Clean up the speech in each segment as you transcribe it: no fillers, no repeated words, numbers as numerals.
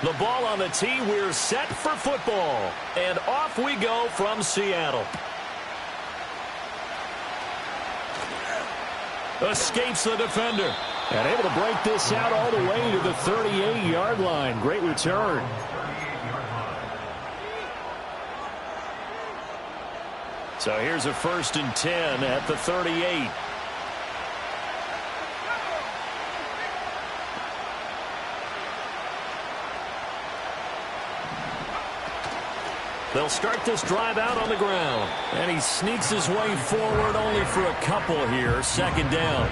The ball on the tee. We're set for football. And off we go from Seattle. Escapes the defender. And able to break this out all the way to the 38-yard line. Great return. So here's a 1st and 10 at the 38. They'll start this drive out on the ground. And he sneaks his way forward only for a couple here. 2nd down.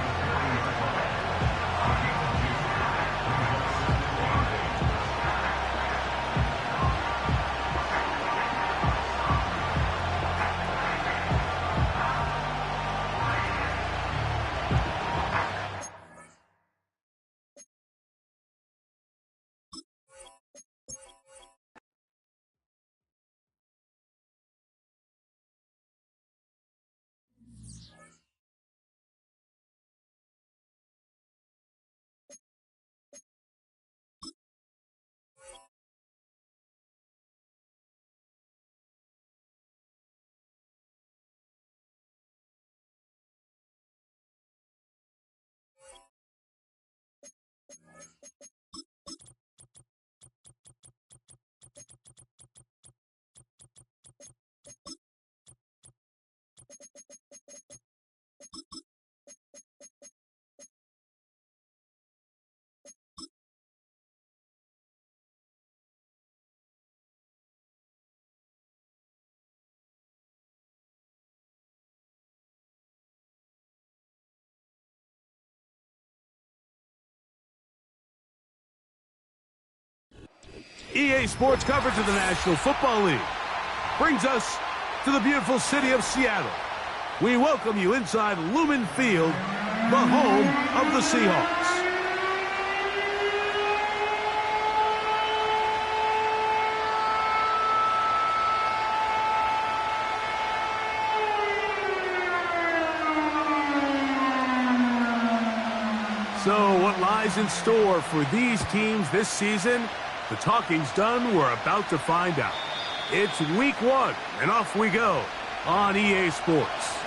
EA Sports coverage of the National Football League brings us to the beautiful city of Seattle. We welcome you inside Lumen Field, the home of the Seahawks. So what lies in store for these teams this season? The talking's done. We're about to find out. It's week 1, and off we go on EA Sports.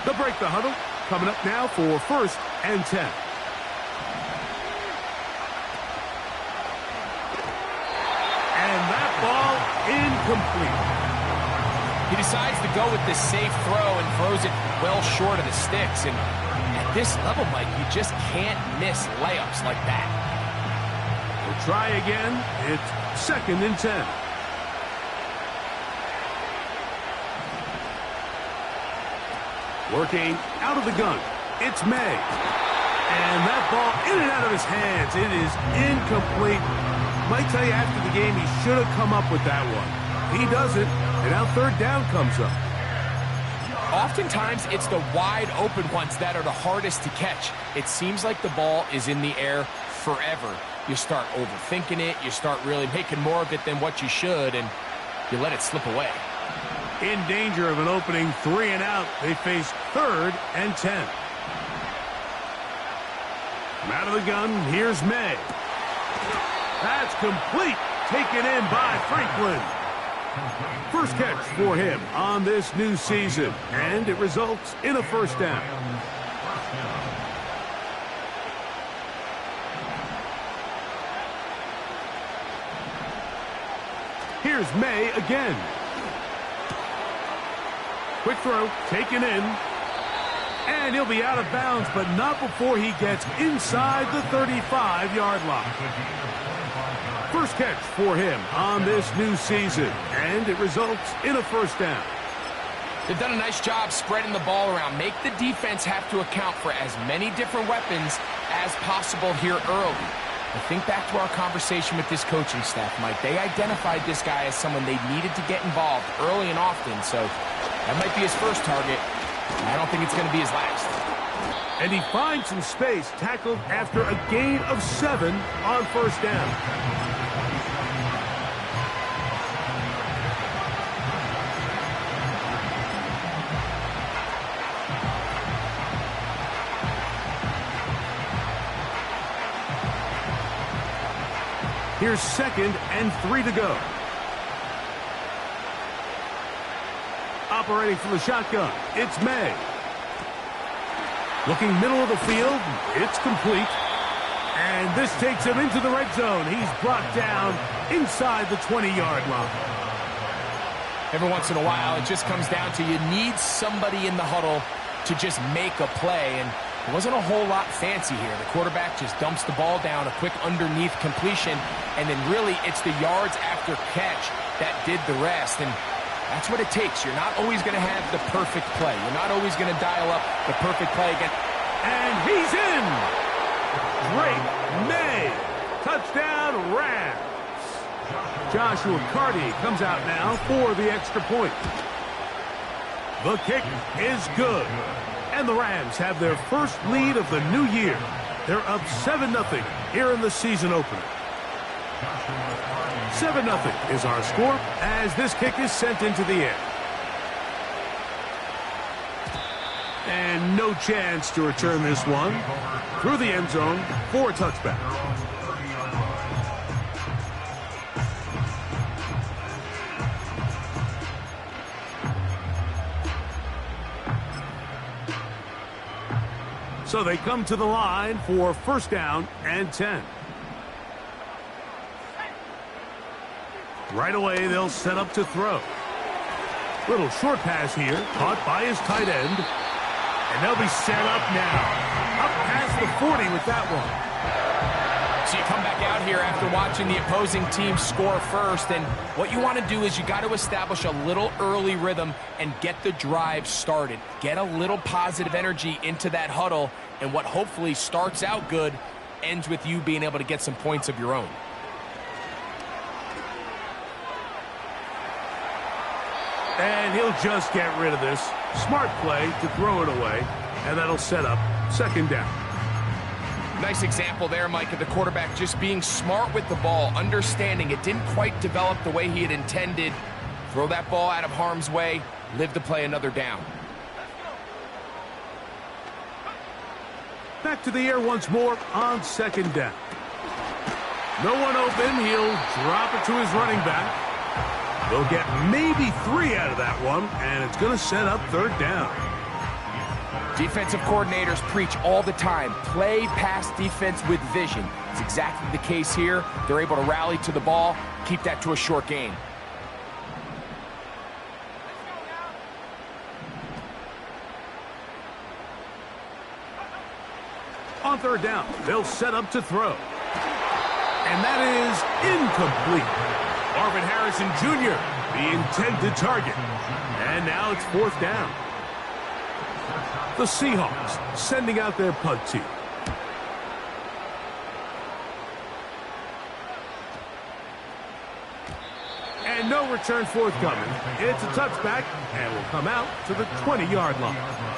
They'll break the huddle. Coming up now for 1st and 10. And that ball incomplete. He decides to go with the safe throw and throws it well short of the sticks. And at this level, Mike, you just can't miss layups like that. We'll try again. It's 2nd and 10. Working out of the gun. It's May. And that ball in and out of his hands. It is incomplete. Might tell you after the game he should have come up with that one. He doesn't, and now 3rd down comes up. Oftentimes, it's the wide open ones that are the hardest to catch. It seems like the ball is in the air forever. You start overthinking it. You start really making more of it than what you should, and you let it slip away. In danger of an opening 3 and out, they face 3rd and 10. From out of the gun, here's May. That's complete. Taken in by Franklin. First catch for him on this new season, and it results in a 1st down. Here's May again. Quick throw, taken in. And he'll be out of bounds, but not before he gets inside the 35-yard line. First catch for him on this new season, and it results in a 1st down. They've done a nice job spreading the ball around. Make the defense have to account for as many different weapons as possible here early. But think back to our conversation with this coaching staff, Mike. They identified this guy as someone they needed to get involved early and often, so That might be his first target. I don't think it's going to be his last. And he finds some space, tackled after a gain of 7 on first down. Here's 2nd and 3 to go. Operating from the shotgun, it's May. Looking middle of the field, it's complete. And this takes him into the red zone. He's brought down inside the 20-yard line. Every once in a while, it just comes down to you need somebody in the huddle to just make a play. And it wasn't a whole lot fancy here. The quarterback just dumps the ball down, a quick underneath completion, and then really it's the yards after catch that did the rest. And that's what it takes. You're not always going to have the perfect play. You're not always going to dial up the perfect play again. And he's in! Drake May. Touchdown, Rams. Joshua Carty comes out now for the extra point. The kick is good. And the Rams have their first lead of the new year. They're up 7-0 here in the season opener. 7-0 is our score as this kick is sent into the air. And no chance to return this one through the end zone for a touchback. So they come to the line for first down and 10. Right away, they'll set up to throw. Little short pass here, caught by his tight end. And they'll be set up now. Up past the 40 with that one. So you come back out here after watching the opposing team score first, and what you want to do is you got to establish a little early rhythm and get the drive started. Get a little positive energy into that huddle, and what hopefully starts out good ends with you being able to get some points of your own. And he'll just get rid of this. Smart play to throw it away, and that'll set up second down. Nice example there, Mike, of the quarterback just being smart with the ball, understanding it didn't quite develop the way he had intended. Throw that ball out of harm's way, live to play another down. Back to the air once more on second down. No one open. He'll drop it to his running back. They'll get maybe 3 out of that one, and it's going to set up third down. Defensive coordinators preach all the time, play pass defense with vision. It's exactly the case here. They're able to rally to the ball, keep that to a short gain. On third down, they'll set up to throw. And that is incomplete. Marvin Harrison Jr., the intended target. And now it's fourth down. The Seahawks sending out their punt team. And no return forthcoming. It's a touchback and will come out to the 20-yard line.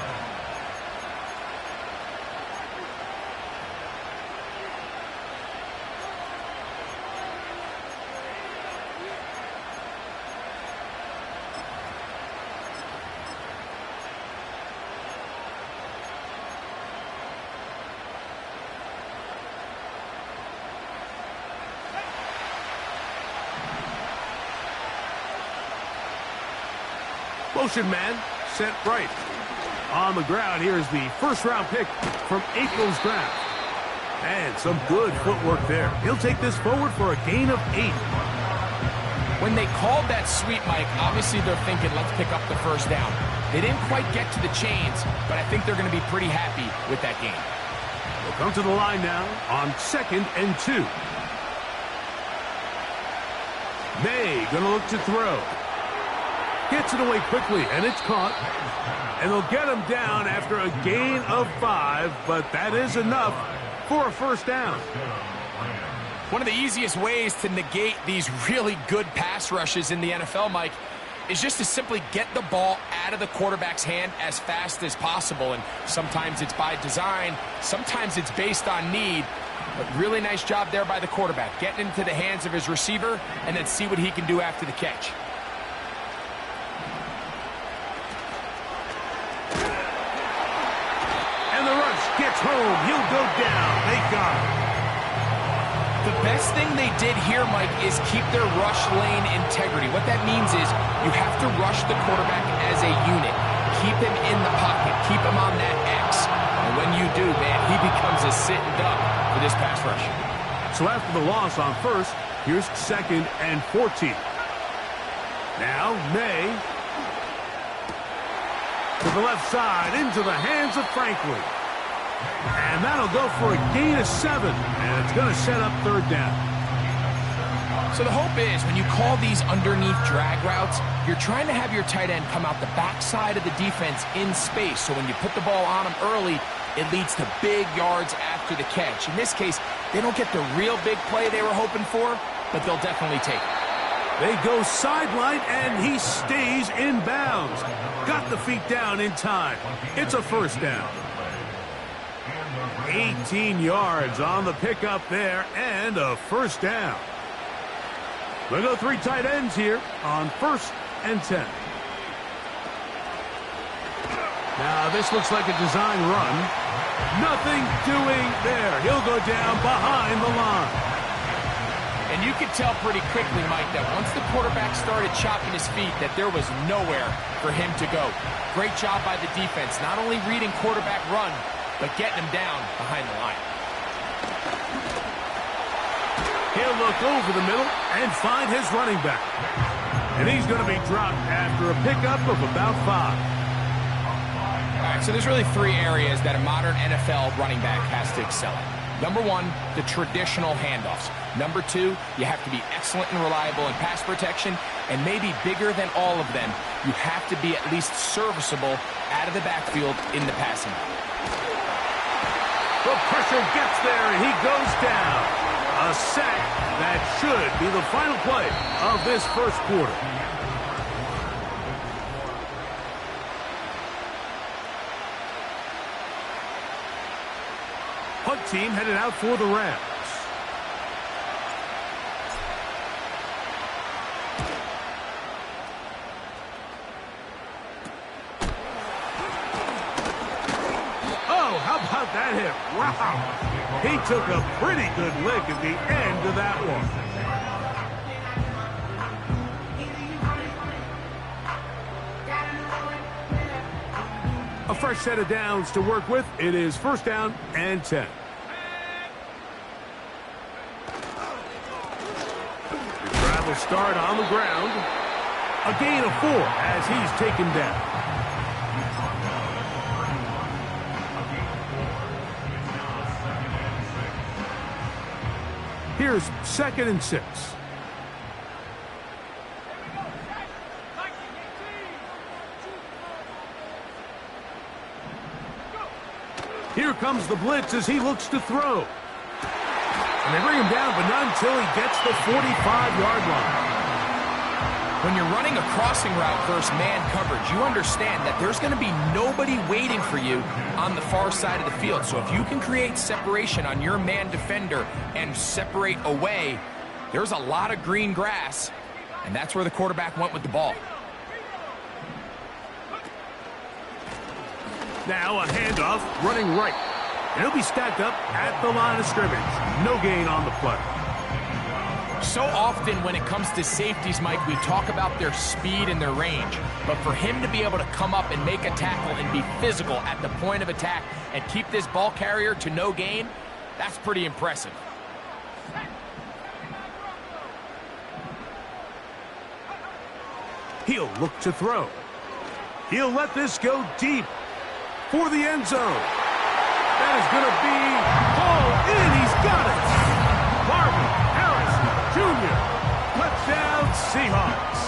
Motion man set right. On the ground, here's the first-round pick from April's draft. And some good footwork there. He'll take this forward for a gain of 8. When they called that sweep, Mike, obviously they're thinking, let's pick up the first down. They didn't quite get to the chains, but I think they're going to be pretty happy with that game. They'll come to the line now on 2nd and 2. May going to look to throw. Gets it away quickly, and it's caught. And they'll get him down after a gain of 5, but that is enough for a first down. One of the easiest ways to negate these really good pass rushes in the NFL, Mike, is just to simply get the ball out of the quarterback's hand as fast as possible. And sometimes it's by design, sometimes it's based on need. But really nice job there by the quarterback, getting into the hands of his receiver and then see what he can do after the catch. And the rush gets home. He'll go down. They got him. The best thing they did here, Mike, is keep their rush lane integrity. What that means is you have to rush the quarterback as a unit. Keep him in the pocket. Keep him on that X. And when you do, man, he becomes a sitting duck for this pass rush. So after the loss on first, here's 2nd and 14. Now, May. To the left side, into the hands of Franklin. And that'll go for a gain of 7. And it's going to set up 3rd down. So the hope is when you call these underneath drag routes, you're trying to have your tight end come out the backside of the defense in space. So when you put the ball on him early, it leads to big yards after the catch. In this case, they don't get the real big play they were hoping for, but they'll definitely take it. They go sideline, and he stays in bounds. Got the feet down in time. It's a 1st down. 18 yards on the pickup there, and a 1st down. We'll go 3 tight ends here on 1st and 10. Now, this looks like a design run. Nothing doing there. He'll go down behind the line. And you could tell pretty quickly, Mike, that once the quarterback started chopping his feet, that there was nowhere for him to go. Great job by the defense, not only reading quarterback run, but getting him down behind the line. He'll look over the middle and find his running back. And he's going to be dropped after a pickup of about 5. All right, so there's really 3 areas that a modern NFL running back has to excel at. Number 1, the traditional handoffs. Number 2, you have to be excellent and reliable in pass protection. And maybe bigger than all of them, you have to be at least serviceable out of the backfield in the passing game. The pressure gets there, and he goes down. A sack that should be the final play of this 1st quarter. Punt team headed out for the Rams. Oh, how about that hit? Wow. He took a pretty good lick at the end of that one. A fresh set of downs to work with. It is 1st down and 10. The drive will start on the ground. A gain of 4 as he's taken down. Here's 2nd and 6. Here comes the blitz as he looks to throw. And they bring him down, but not until he gets the 45-yard line. When you're running a crossing route versus man coverage, you understand that there's going to be nobody waiting for you on the far side of the field. So if you can create separation on your man defender and separate away, there's a lot of green grass, and that's where the quarterback went with the ball. Now a handoff running right. And he'll be stacked up at the line of scrimmage. No gain on the play. So often when it comes to safeties, Mike, we talk about their speed and their range. But for him to be able to come up and make a tackle and be physical at the point of attack and keep this ball carrier to no gain, that's pretty impressive. He'll look to throw. He'll let this go deep for the end zone. That is going to be hauled in. He's got it. Marvin Harrison Jr. Touchdown, Seahawks.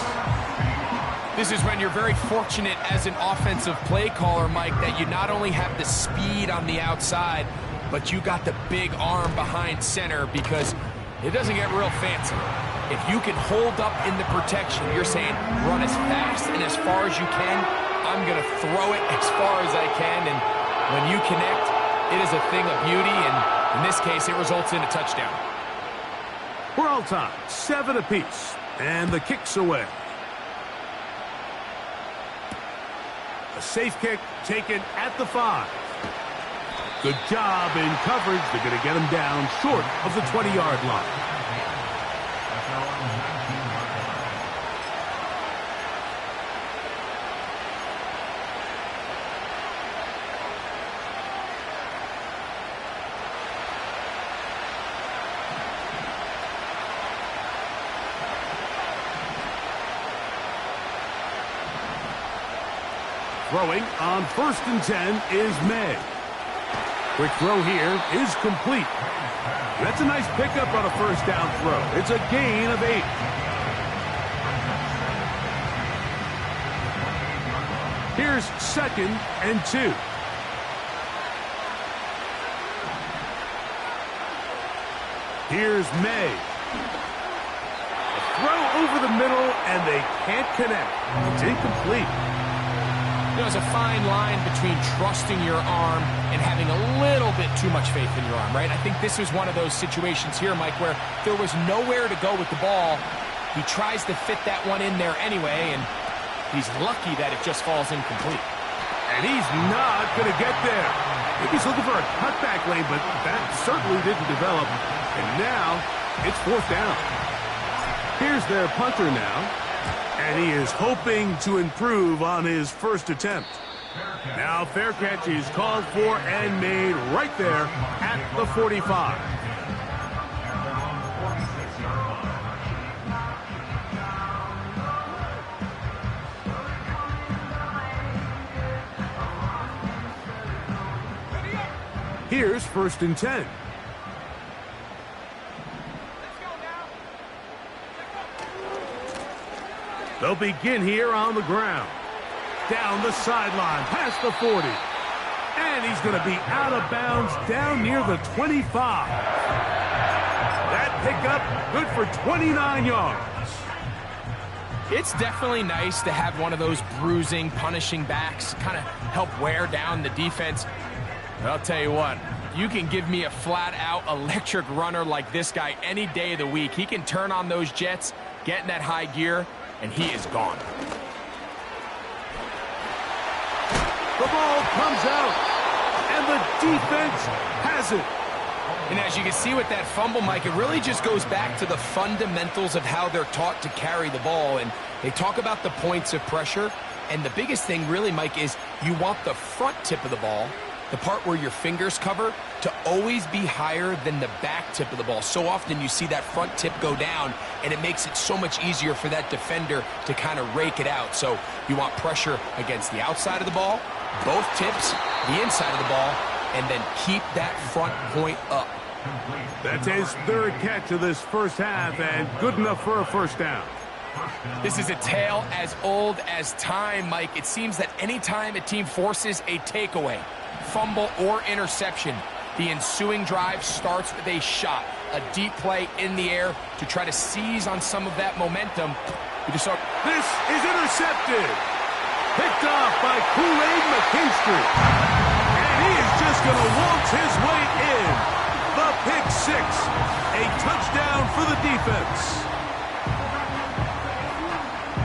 This is when you're very fortunate as an offensive play caller, Mike, that you not only have the speed on the outside, but you got the big arm behind center, because it doesn't get real fancy. If you can hold up in the protection, you're saying run as fast and as far as you can. I'm going to throw it as far as I can. And when you connect, it is a thing of beauty. And in this case, it results in a touchdown. We're all tied, 7 apiece. And the kick's away. A safe kick taken at the 5. Good job in coverage. They're going to get him down short of the 20-yard line. Throwing on 1st and 10 is May. Quick throw here is complete. That's a nice pickup on a 1st down throw. It's a gain of 8. Here's 2nd and 2. Here's May. A throw over the middle, and they can't connect. It's incomplete. You know, there's a fine line between trusting your arm and having a little bit too much faith in your arm, right? I think this was one of those situations here, Mike, where there was nowhere to go with the ball. He tries to fit that one in there anyway, and he's lucky that it just falls incomplete. And he's not going to get there. Maybe he's looking for a cutback lane, but that certainly didn't develop. And now it's 4th down. Here's their punter now. And he is hoping to improve on his 1st attempt. Now fair catch is called for and made right there at the 45. Here's 1st and 10. They'll begin here on the ground. Down the sideline, past the 40. And he's going to be out of bounds down near the 25. That pickup good for 29 yards. It's definitely nice to have one of those bruising, punishing backs kind of help wear down the defense. But I'll tell you what, you can give me a flat-out electric runner like this guy any day of the week. He can turn on those jets, get in that high gear, and he is gone. The ball comes out, and the defense has it. And as you can see with that fumble, Mike, it really just goes back to the fundamentals of how they're taught to carry the ball. And they talk about the points of pressure. And the biggest thing really, Mike, is you want the front tip of the ball, the part where your fingers cover, to always be higher than the back tip of the ball. So often you see that front tip go down, and it makes it so much easier for that defender to kind of rake it out. So you want pressure against the outside of the ball, both tips, the inside of the ball, and then keep that front point up. That's his 3rd catch of this 1st half, and good enough for a 1st down. This is a tale as old as time, Mike. It seems that anytime a team forces a takeaway, fumble, or interception, the ensuing drive starts with a shot, a deep play in the air to try to seize on some of that momentum. This is intercepted. Picked off by Kool-Aid McKinstry. And he is just going to waltz his way in. The pick 6. A touchdown for the defense.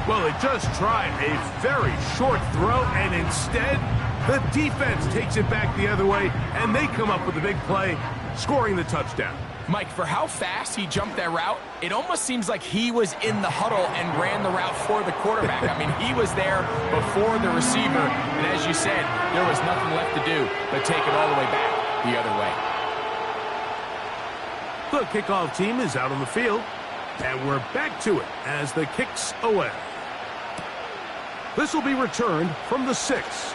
Well, they just tried a very short throw, and instead, the defense takes it back the other way, and they come up with a big play, scoring the touchdown. Mike, for how fast he jumped that route, it almost seems like he was in the huddle and ran the route for the quarterback. I mean, he was there before the receiver, and as you said, there was nothing left to do but take it all the way back the other way. The kickoff team is out on the field, and we're back to it as the kick's away. This will be returned from the 6.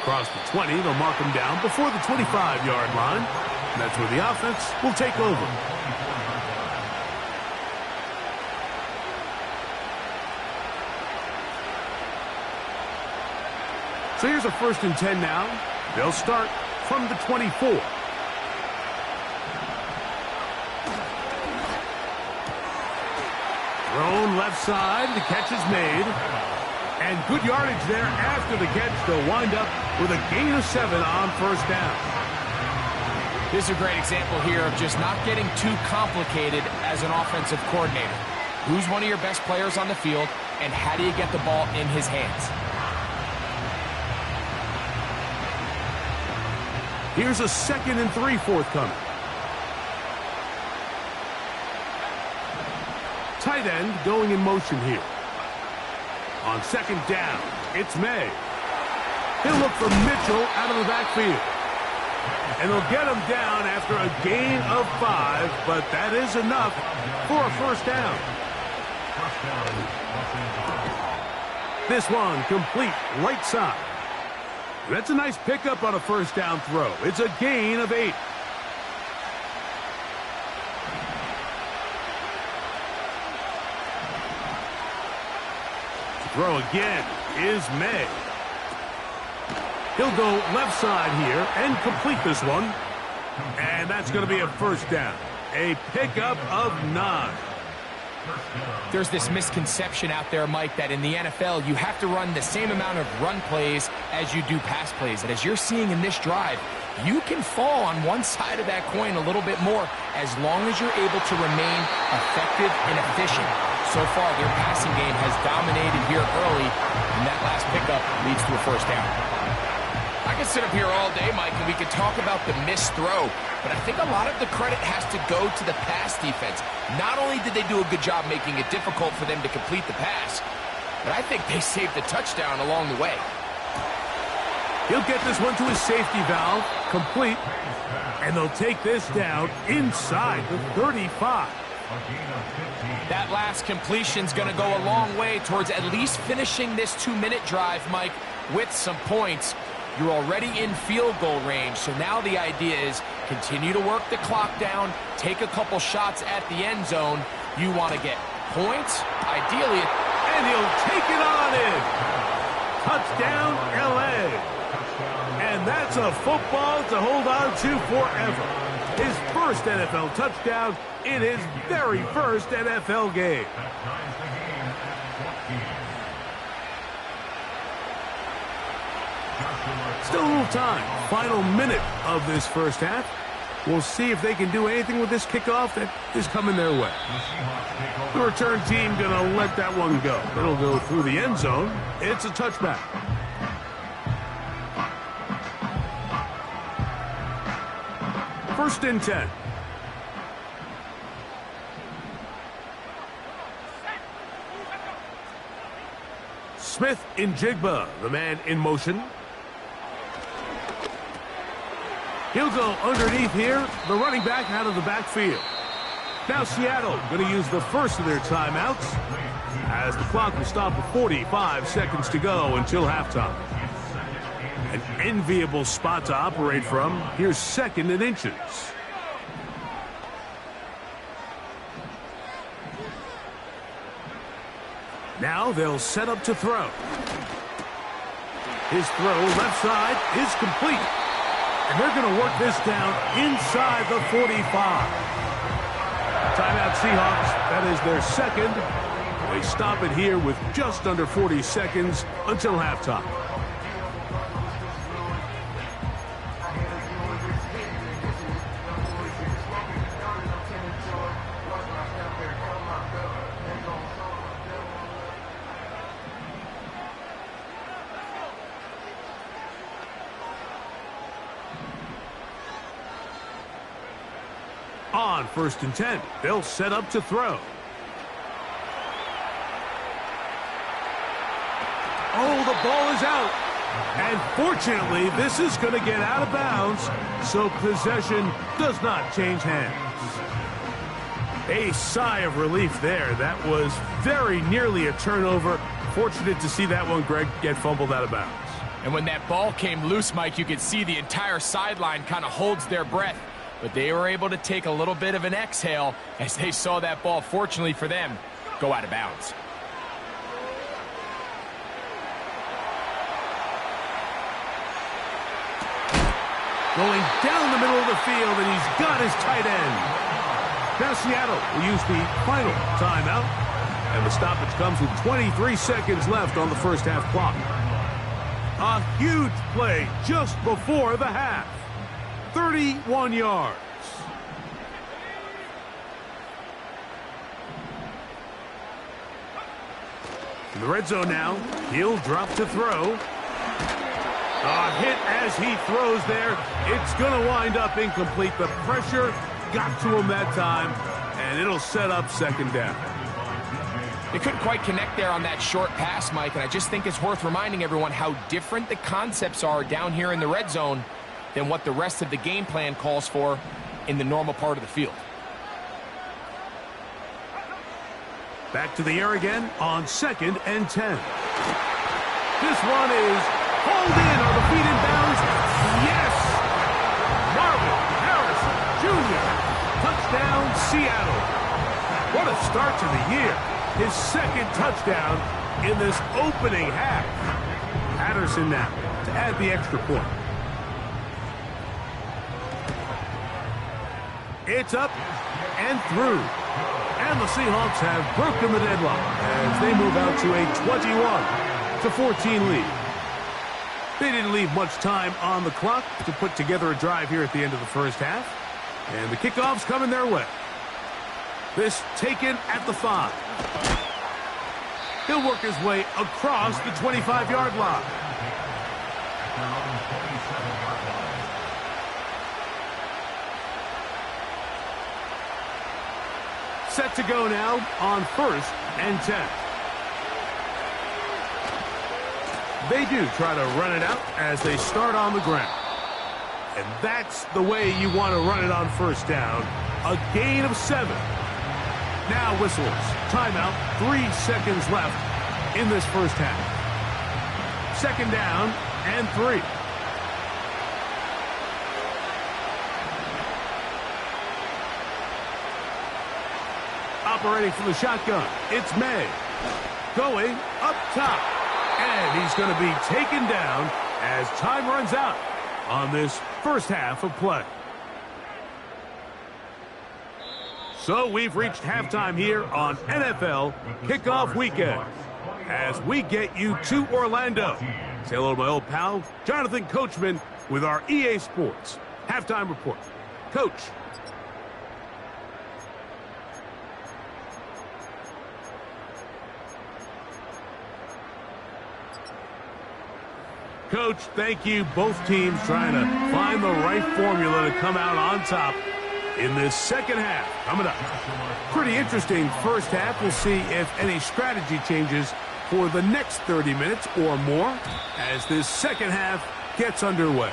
Across the 20, they'll mark him down before the 25-yard line. And that's where the offense will take over. So here's a 1st and 10 now. They'll start from the 24. Thrown left side. The catch is made. And good yardage there after the catch. They'll wind up with a gain of 7 on first down. This is a great example here of just not getting too complicated as an offensive coordinator. Who's one of your best players on the field, and how do you get the ball in his hands? Here's a 2nd and 3 forthcoming. Tight end going in motion here. On 2nd down, it's May. He'll look for Mitchell out of the backfield. And they'll get him down after a gain of 5, but that is enough for a first down. This one complete right side. That's a nice pickup on a first down throw. It's a gain of 8. Throw again is May. He'll go left side here and complete this one. And that's going to be a first down. A pickup of 9. There's this misconception out there, Mike, that in the NFL you have to run the same amount of run plays as you do pass plays. And as you're seeing in this drive, you can fall on one side of that coin a little bit more as long as you're able to remain effective and efficient. So far, their passing game has dominated here early, and that last pickup leads to a first down. I could sit up here all day, Mike, and we could talk about the missed throw, but I think a lot of the credit has to go to the pass defense. Not only did they do a good job making it difficult for them to complete the pass, but I think they saved the touchdown along the way. He'll get this one to his safety valve, complete, and they'll take this down inside the 35. That last completion's going to go a long way towards at least finishing this 2-minute drive, Mike, with some points. You're already in field goal range, so now the idea is continue to work the clock down, take a couple shots at the end zone. You want to get points, ideally, and he'll take it on in. Touchdown, L.A. And that's a football to hold on to forever. His first NFL touchdown in his very first NFL game. Still a little time. Final minute of this first half. We'll see if they can do anything with this kickoff that is coming their way. The return team going to let that one go. It'll go through the end zone. It's a touchback. First and 10. Smith in Jigba, the man in motion. He'll go underneath here, the running back out of the backfield. Now Seattle going to use the first of their timeouts as the clock will stop with 45 seconds to go until halftime. An enviable spot to operate from. Here's 2nd and inches. Now they'll set up to throw. His throw left side is complete. And they're going to work this down inside the 45. Timeout Seahawks. That is their 2nd. They stop it here with just under 40 seconds until halftime. On 1st and 10, they'll set up to throw. Oh, the ball is out. And fortunately, this is going to get out of bounds, so possession does not change hands. A sigh of relief there. That was very nearly a turnover. Fortunate to see that one, Greg, get fumbled out of bounds. And when that ball came loose, Mike, you could see the entire sideline kind of holds their breath. But they were able to take a little bit of an exhale as they saw that ball, fortunately for them, go out of bounds. Going down the middle of the field, and he's got his tight end. Now Seattle will use the final timeout And the stoppage comes with 23 seconds left on the first half clock. A huge play just before the half. 31 yards. In the red zone now, he'll drop to throw. A hit as he throws there. It's going to wind up incomplete. The pressure got to him that time, and it'll set up second down. They couldn't quite connect there on that short pass, Mike, and I just think it's worth reminding everyone how different the concepts are down here in the red zone than what the rest of the game plan calls for in the normal part of the field. Back to the air again on 2nd and 10. This one is hauled in on the feet in bounds. Yes! Marvin Harrison Jr. Touchdown, Seattle. What a start to the year. His second touchdown in this opening half. Patterson now to add the extra point. It's up and through. And the Seahawks have broken the deadlock as they move out to a 21-14 lead. They didn't leave much time on the clock to put together a drive here at the end of the first half. And the kickoff's coming their way. This taken at the 5. He'll work his way across the 25-yard line. Set to go now on 1st and 10. They do try to run it out as they start on the ground. And that's the way you want to run it on first down. A gain of 7. Now whistles. Timeout. 3 seconds left in this first half. 2nd down and 3. Operating from the shotgun, it's May. Going up top. And he's going to be taken down as time runs out on this first half of play. So we've reached halftime here on NFL Kickoff Weekend as we get you to Orlando. Say hello to my old pal, Jonathan Coachman, with our EA Sports Halftime Report. Coach. Coach, thank you. Both teams trying to find the right formula to come out on top in this second half. Coming up. Pretty interesting first half. We'll see if any strategy changes for the next 30 minutes or more as this second half gets underway.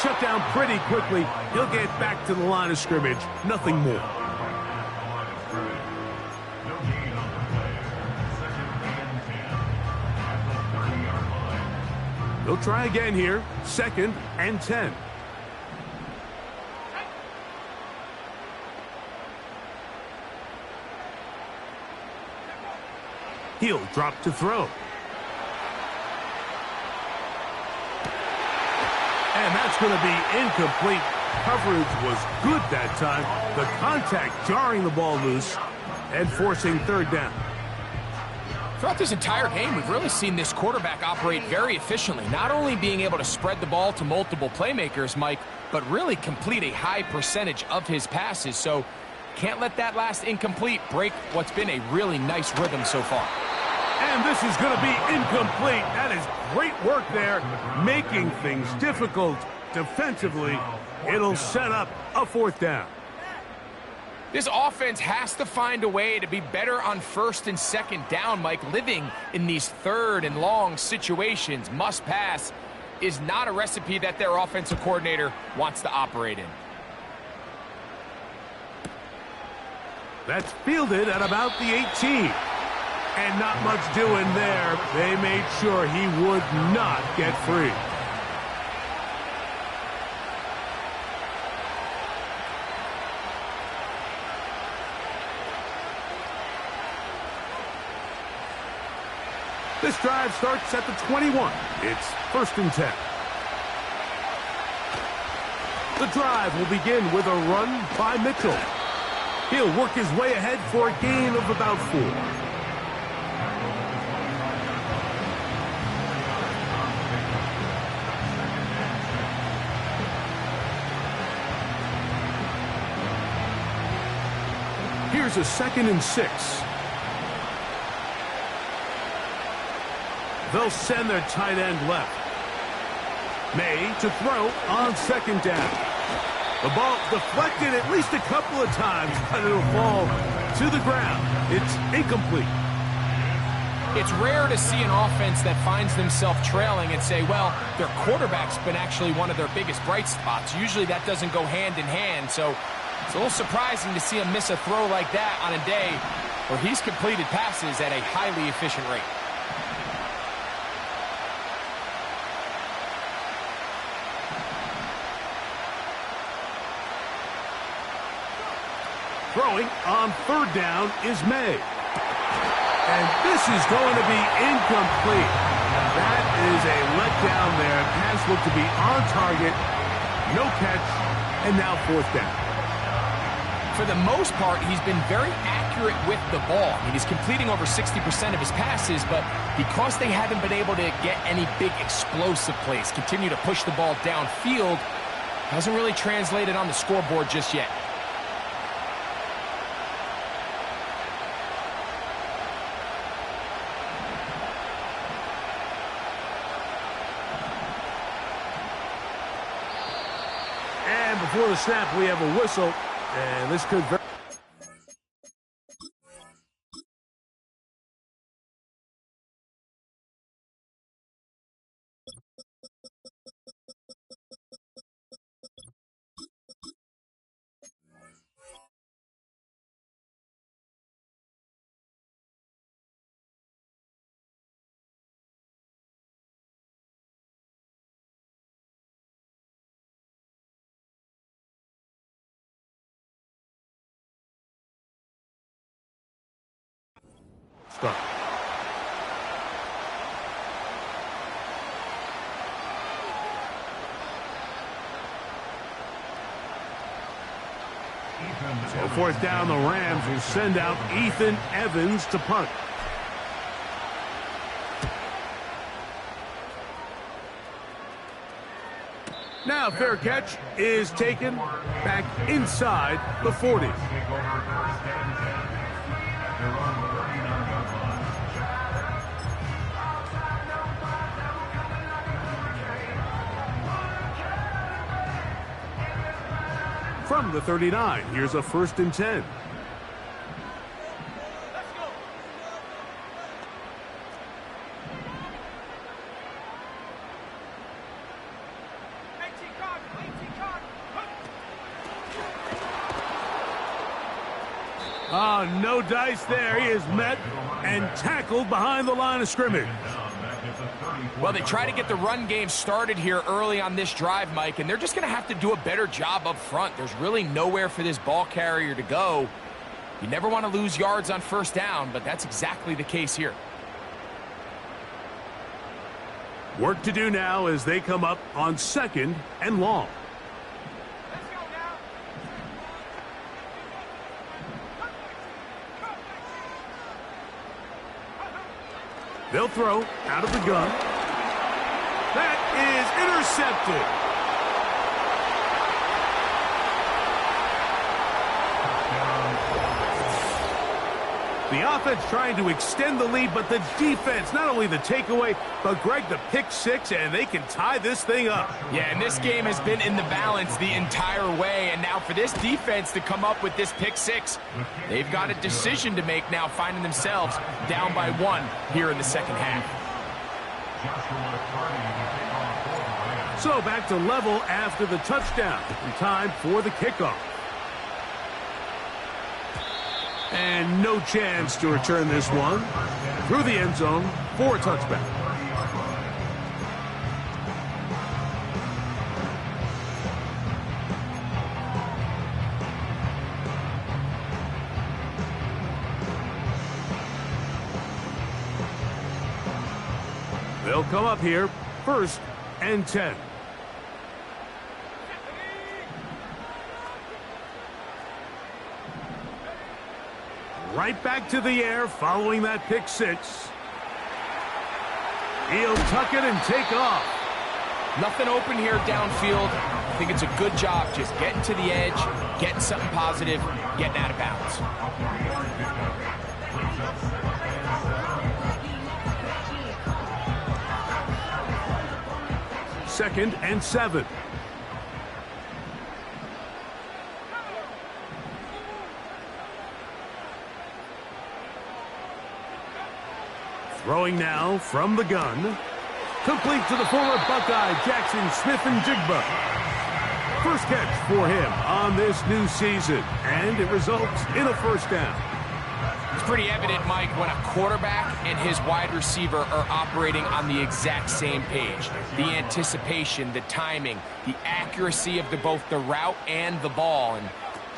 Shut down pretty quickly. He'll get back to the line of scrimmage. Nothing more. He'll try again here. 2nd and 10. He'll drop to throw. And that's going to be incomplete. Coverage was good that time. The contact jarring the ball loose and forcing 3rd down. Throughout this entire game, we've really seen this quarterback operate very efficiently, not only being able to spread the ball to multiple playmakers, Mike, but really complete a high percentage of his passes. So can't let that last incomplete break what's been a really nice rhythm so far. And this is going to be incomplete. That is great work there, making things difficult defensively. It'll set up a 4th down. This offense has to find a way to be better on 1st and 2nd down, Mike. Living in these 3rd and long situations, must pass, is not a recipe that their offensive coordinator wants to operate in. That's fielded at about the 18. And not much doing there. They made sure he would not get free. This drive starts at the 21. It's 1st and 10. The drive will begin with a run by Mitchell. He'll work his way ahead for a gain of about 4. Here's a 2nd and 6. They'll send their tight end left. May to throw on 2nd down. The ball deflected at least a couple of times, but it'll fall to the ground. It's incomplete. It's rare to see an offense that finds themselves trailing and say, well, their quarterback's been actually one of their biggest bright spots. Usually that doesn't go hand in hand, so it's a little surprising to see him miss a throw like that on a day where he's completed passes at a highly efficient rate. Throwing on 3rd down is May. And this is going to be incomplete. That is a letdown there. Pass looked to be on target. No catch. And now 4th down. For the most part, he's been very accurate with the ball. I mean, he's completing over 60% of his passes, but because they haven't been able to get any big explosive plays, continue to push the ball downfield, hasn't really translated on the scoreboard just yet. Before the snap, we have a whistle, and this could very... Start. So 4th down, the Rams will send out Ethan Evans to punt. Now fair catch is taken back inside the 40. From the 39, here's a 1st and 10. No dice there. He is met and tackled behind the line of scrimmage. Well, they try to get the run game started here early on this drive, Mike, and they're just going to have to do a better job up front. There's really nowhere for this ball carrier to go. You never want to lose yards on 1st down, but that's exactly the case here. Work to do now as they come up on 2nd and long. They'll throw out of the gun. That is intercepted. The offense trying to extend the lead, but the defense, not only the takeaway, but Greg, the pick 6, and they can tie this thing up. Yeah, and this game has been in the balance the entire way, and now for this defense to come up with this pick 6, they've got a decision to make now, finding themselves down by 1 here in the 2nd half. So back to level after the touchdown, in time for the kickoff. And no chance to return this one through the end zone for a touchback. They'll come up here, 1st and 10. Right back to the air following that pick six. He'll tuck it and take off. Nothing open here downfield. I think it's a good job just getting to the edge, getting something positive, getting out of bounds. 2nd and 7. Throwing now from the gun. Complete to the former Buckeye, Jackson Smith-Njigba. First catch for him on this new season, and it results in a 1st down. It's pretty evident, Mike, when a quarterback and his wide receiver are operating on the exact same page. The anticipation, the timing, the accuracy of both the route and the ball. And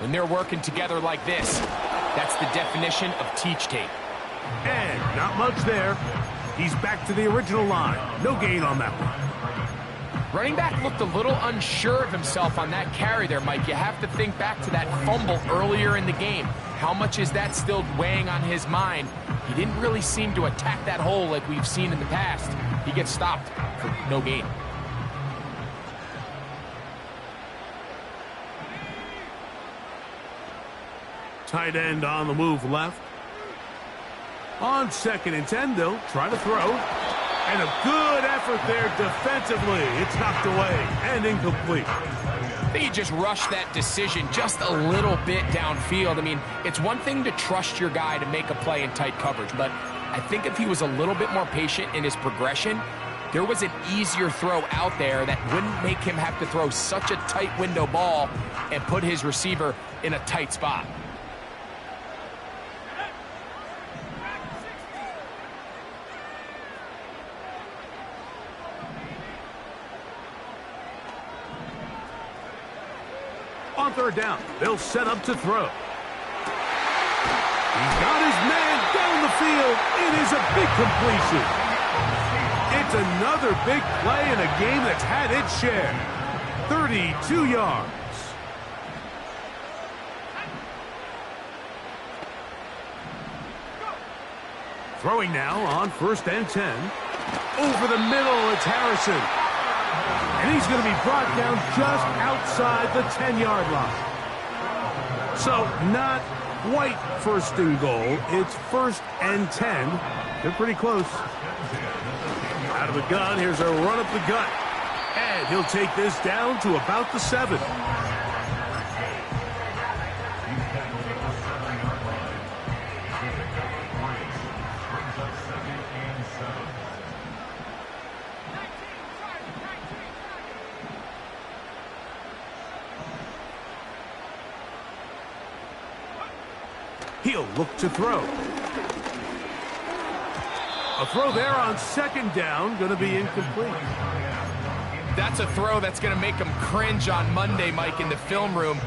when they're working together like this, that's the definition of teach tape. And not much there. He's back to the original line. No gain on that one. Running back looked a little unsure of himself on that carry there, Mike. You have to think back to that fumble earlier in the game. How much is that still weighing on his mind? He didn't really seem to attack that hole like we've seen in the past. He gets stopped for no gain. Tight end on the move left. On 2nd and 10, they'll try to throw. And a good effort there defensively. It's knocked away and incomplete. I think he just rushed that decision just a little bit downfield. I mean, it's one thing to trust your guy to make a play in tight coverage, but I think if he was a little bit more patient in his progression, there was an easier throw out there that wouldn't make him have to throw such a tight window ball and put his receiver in a tight spot. On 3rd down, they'll set up to throw. He's got his man down the field. It is a big completion. It's another big play in a game that's had its share. 32 yards. Throwing now on 1st and 10. Over the middle, it's Harrison. And he's going to be brought down just outside the 10-yard line. So not quite 1st and goal. It's 1st and 10. They're pretty close. Out of the gun, here's a run up the gut. And he'll take this down to about the 7. He'll look to throw. A throw there on 2nd down, going to be incomplete. That's a throw that's going to make him cringe on Monday, Mike, in the film room.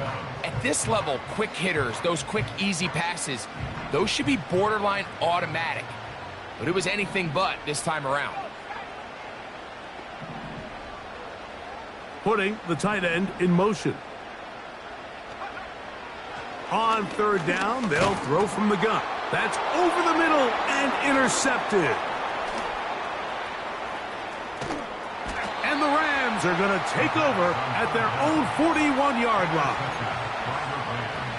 At this level, quick hitters, those quick, easy passes, those should be borderline automatic. But it was anything but this time around. Putting the tight end in motion. On 3rd down, they'll throw from the gun. That's over the middle and intercepted. And the Rams are going to take over at their own 41-yard line.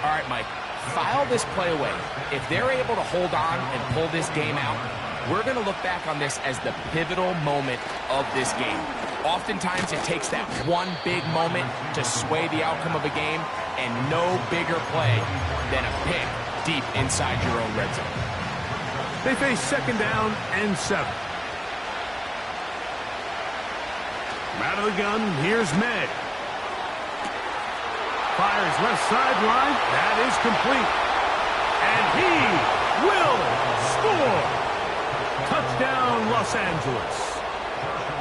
All right, Mike, file this play away. If they're able to hold on and pull this game out, we're going to look back on this as the pivotal moment of this game. Oftentimes, it takes that one big moment to sway the outcome of a game, and no bigger play than a pick deep inside your own red zone. They face 2nd down and 7. Out of the gun, here's May. Fires left sideline. That is complete. And he will score. Touchdown, Los Angeles.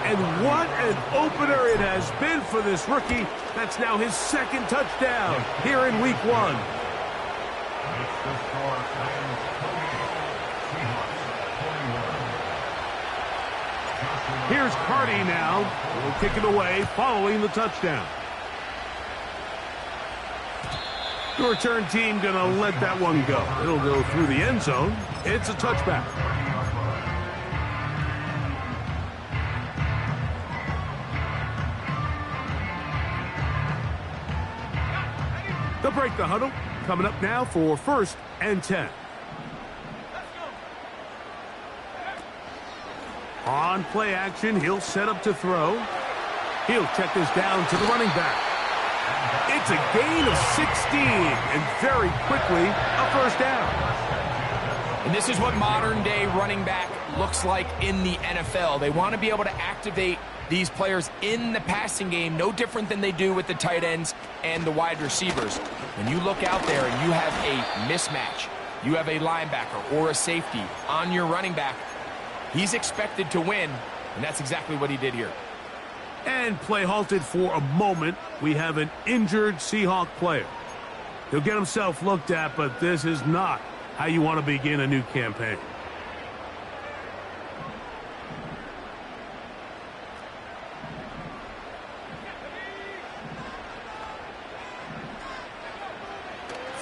And what an opener it has been for this rookie. That's now his 2nd touchdown here in Week 1. Here's Hardy now. He'll kick it away following the touchdown. The return team going to let that one go. It'll go through the end zone. It's a touchback. They'll break the huddle. Coming up now for 1st and 10. On play action, he'll set up to throw. He'll check this down to the running back. It's a gain of 16, and very quickly, a 1st down. And this is what modern-day running back looks like in the NFL. They want to be able to activate these players in the passing game, no different than they do with the tight ends and the wide receivers. When you look out there and you have a mismatch, you have a linebacker or a safety on your running back, he's expected to win, and that's exactly what he did here. And play halted for a moment. We have an injured Seahawk player. He'll get himself looked at, but this is not how you want to begin a new campaign.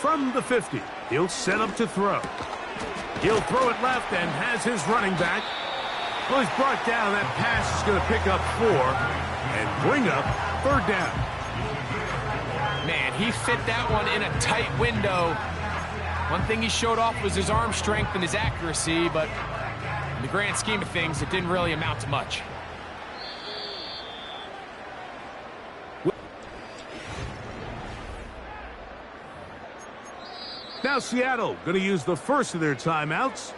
From the 50, he'll set up to throw. He'll throw it left and has his running back. Well, he's brought down. That pass is going to pick up 4 and bring up 3rd down. Man, he fit that one in a tight window. One thing he showed off was his arm strength and his accuracy, but in the grand scheme of things, it didn't really amount to much. Now Seattle going to use the first of their timeouts.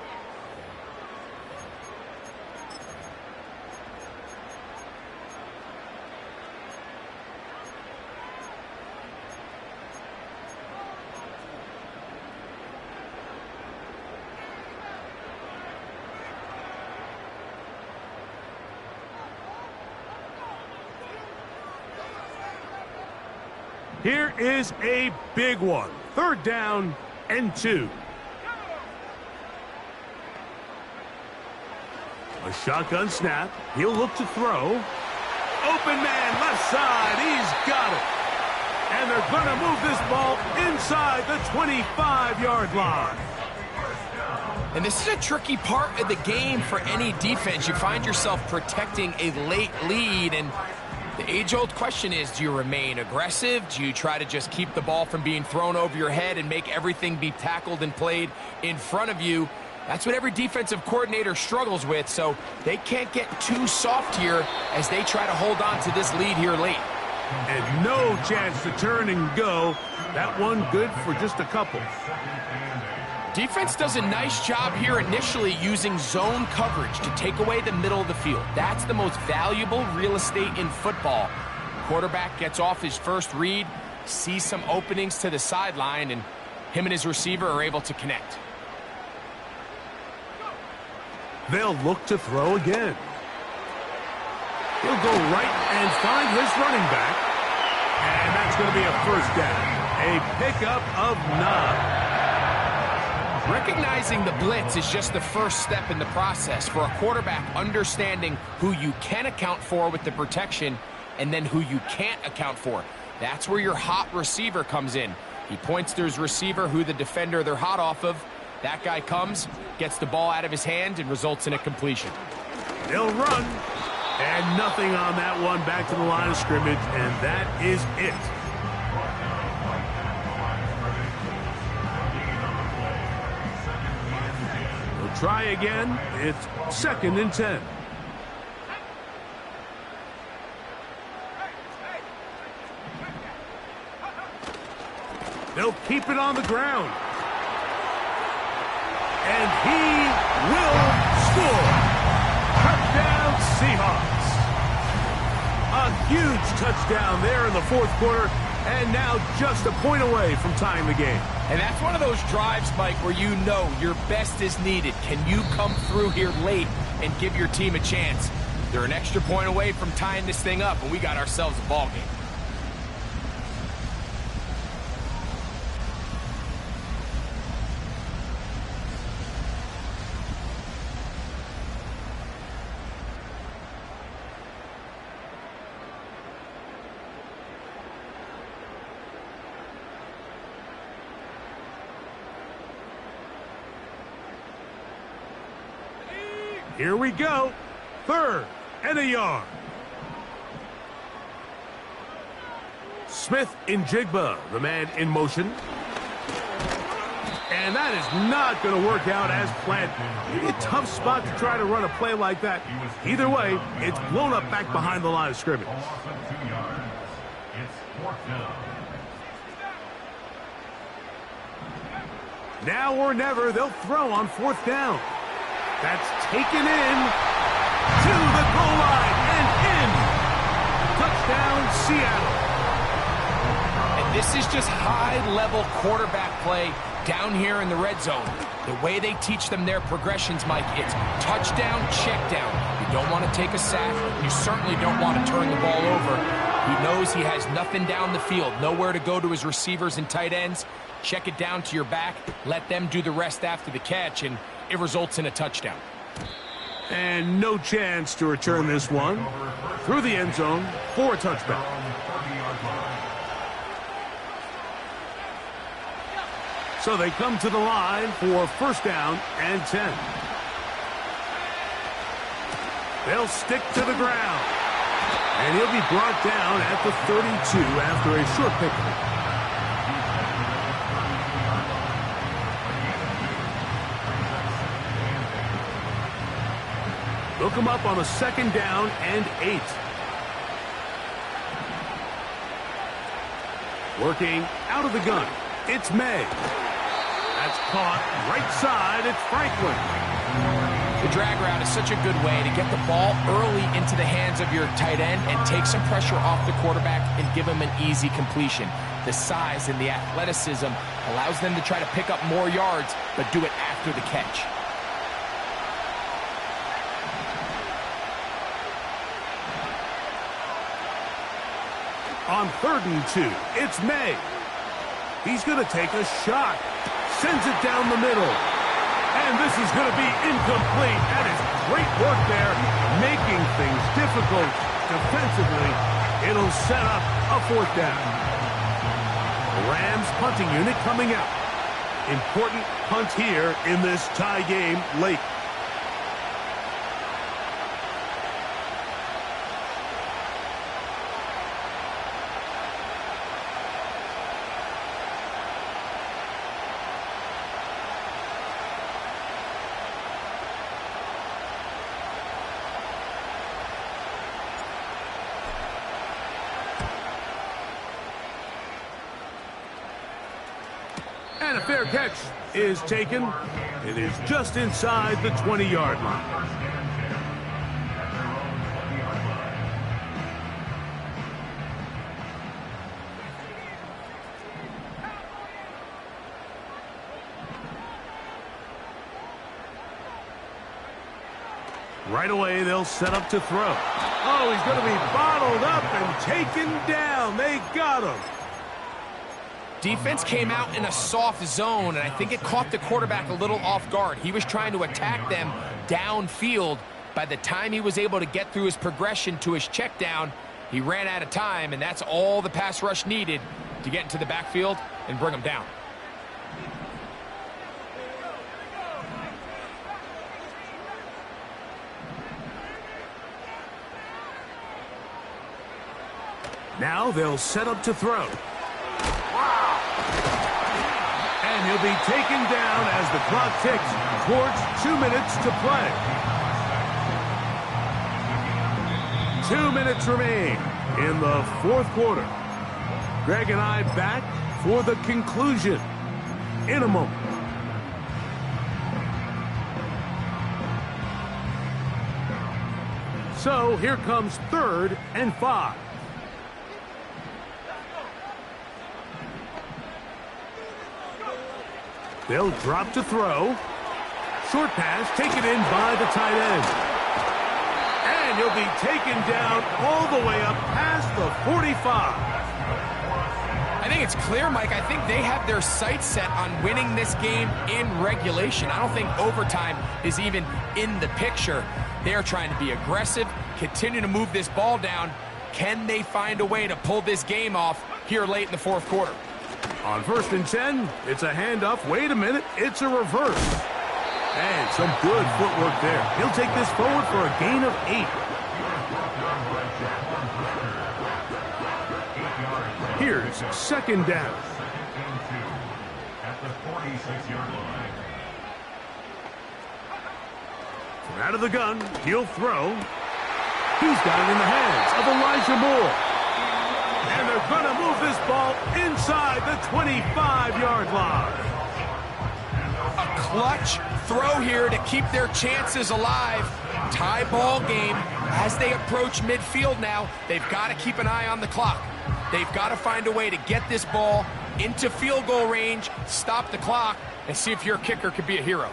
Here is a big one. 3rd down and 2. A shotgun snap. He'll look to throw. Open man, left side. He's got it. And they're going to move this ball inside the 25-yard line. And this is a tricky part of the game for any defense. You find yourself protecting a late lead, and the age-old question is, do you remain aggressive? Do you try to just keep the ball from being thrown over your head and make everything be tackled and played in front of you? That's what every defensive coordinator struggles with, so they can't get too soft here as they try to hold on to this lead here late. And no chance to turn and go. That one good for just a couple. Defense does a nice job here initially using zone coverage to take away the middle of the field. That's the most valuable real estate in football. Quarterback gets off his first read, sees some openings to the sideline, and him and his receiver are able to connect. They'll look to throw again. He'll go right and find his running back. And that's going to be a 1st down. A pickup of 9. Recognizing the blitz is just the first step in the process for a quarterback, understanding who you can account for with the protection and then who you can't account for. That's where your hot receiver comes in. He points to his receiver, who the defender they're hot off of. That guy comes, gets the ball out of his hand, and results in a completion. They'll run, and nothing on that one. Back to the line of scrimmage, and that is it. We'll try again. It's 2nd and 10. They'll keep it on the ground. And he will score. Touchdown, Seahawks. A huge touchdown there in the 4th quarter, and now just a point away from tying the game. And that's one of those drives, Mike, where you know your best is needed. Can you come through here late and give your team a chance? They're an extra point away from tying this thing up, and we got ourselves a ball game. Here we go. 3rd and a yard. Smith in Jigba, the man in motion. And that is not going to work out as planned. Maybe a tough spot to try to run a play like that. Either way, it's blown up back behind the line of scrimmage. Now or never, they'll throw on 4th down. That's taken in to the goal line and in. Touchdown, Seattle. And this is just high-level quarterback play down here in the red zone. The way they teach them their progressions, Mike, it's touchdown, check down. You don't want to take a sack. You certainly don't want to turn the ball over. He knows he has nothing down the field, nowhere to go to his receivers and tight ends. Check it down to your back, let them do the rest after the catch, and it results in a touchdown. And no chance to return this one through the end zone for a touchback. So they come to the line for 1st down and 10. They'll stick to the ground. And he'll be brought down at the 32 after a short pickup. Look him up on a 2nd down and 8. Working out of the gun. It's May. That's caught right side. It's Franklin. The drag route is such a good way to get the ball early into the hands of your tight end and take some pressure off the quarterback and give him an easy completion. The size and the athleticism allows them to try to pick up more yards, but do it after the catch. On 3rd and 2, it's May. He's going to take a shot. Sends it down the middle. And this is going to be incomplete. That is great work there, making things difficult defensively. It'll set up a 4th down. The Rams punting unit coming out. Important punt here in this tie game late. And a fair catch is taken. It is just inside the 20-yard line. Right away, they'll set up to throw. Oh, he's going to be bottled up and taken down. They got him. Defense came out in a soft zone, and I think it caught the quarterback a little off guard. He was trying to attack them downfield. By the time he was able to get through his progression to his check down, he ran out of time, and that's all the pass rush needed to get into the backfield and bring him down. Now they'll set up to throw. And he'll be taken down as the clock ticks towards 2 minutes to play. 2 minutes remain in the 4th quarter. Greg and I back for the conclusion in a moment. So here comes 3rd and 5. They'll drop to throw. Short pass taken in by the tight end. And he'll be taken down all the way up past the 45. I think it's clear, Mike. I think they have their sights set on winning this game in regulation. I don't think overtime is even in the picture. They're trying to be aggressive, continue to move this ball down. Can they find a way to pull this game off here late in the 4th quarter? On 1st and 10, it's a handoff. Wait a minute, it's a reverse. And some good footwork there. He'll take this forward for a gain of 8. Here's second down. At the 46-yard line. From out of the gun, he'll throw. He's got it in the hands of Elijah Moore. And they're going to move this ball inside the 25-yard line. A clutch throw here to keep their chances alive. Tie ball game. As they approach midfield now, they've got to keep an eye on the clock. They've got to find a way to get this ball into field goal range, stop the clock, and see if your kicker could be a hero.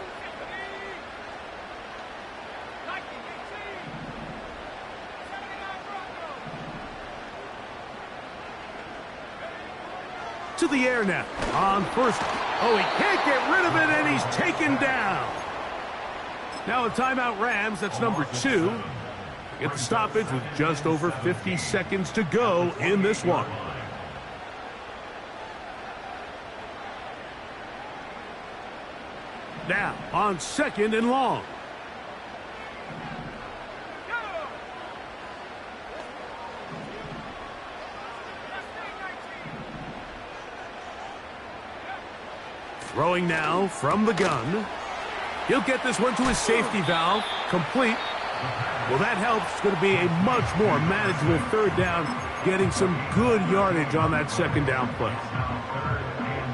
To the air now on first. Oh, he can't get rid of it, and he's taken down. Now a timeout Rams. That's number 2. Get the stoppage with just over 50 seconds to go in this one. Now on second and long. Throwing now from the gun. He'll get this one to his safety valve. Complete. Well, that helps. It's going to be a much more manageable third down, getting some good yardage on that second down play.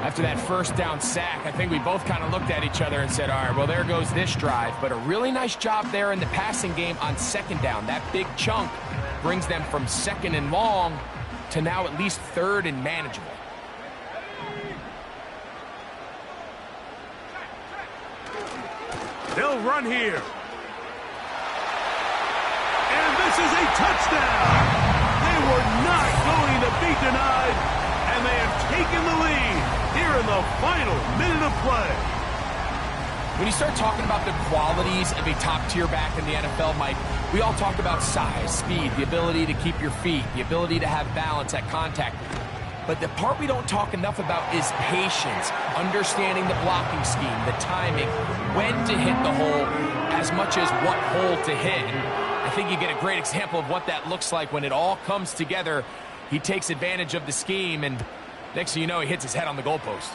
After that first down sack, I think we both kind of looked at each other and said, all right, well, there goes this drive. But a really nice job there in the passing game on second down. That big chunk brings them from second and long to now at least third and manageable. They'll run here. And this is a touchdown. They were not going to be denied, and they have taken the lead here in the final minute of play. When you start talking about the qualities of a top-tier back in the NFL, Mike, we all talk about size, speed, the ability to keep your feet, the ability to have balance at contact. But the part we don't talk enough about is patience, understanding the blocking scheme, the timing, when to hit the hole, as much as what hole to hit. I think you get a great example of what that looks like when it all comes together. He takes advantage of the scheme, and next thing you know, he hits his head on the goalpost.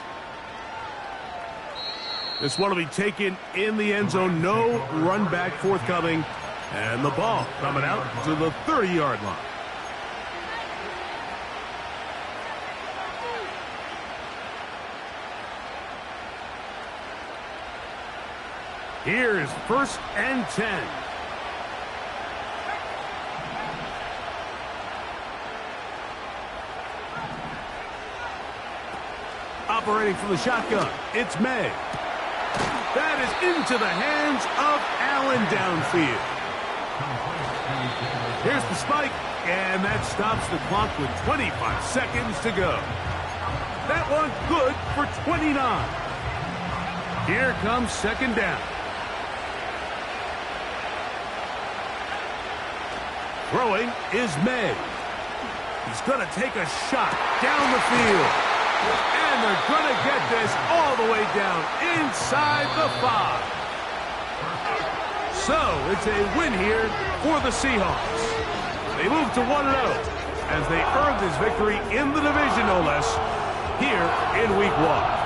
This one will be taken in the end zone. No run back forthcoming. And the ball coming out to the 30-yard line. Here's first and 10. Operating from the shotgun, it's May. That is into the hands of Allen downfield. Here's the spike, and that stops the clock with 25 seconds to go. That one good for 29. Here comes second down. Throwing is May. He's going to take a shot down the field. And they're going to get this all the way down inside the 5. So it's a win here for the Seahawks. They move to 1-0 as they earn this victory in the division, no less, here in Week 1.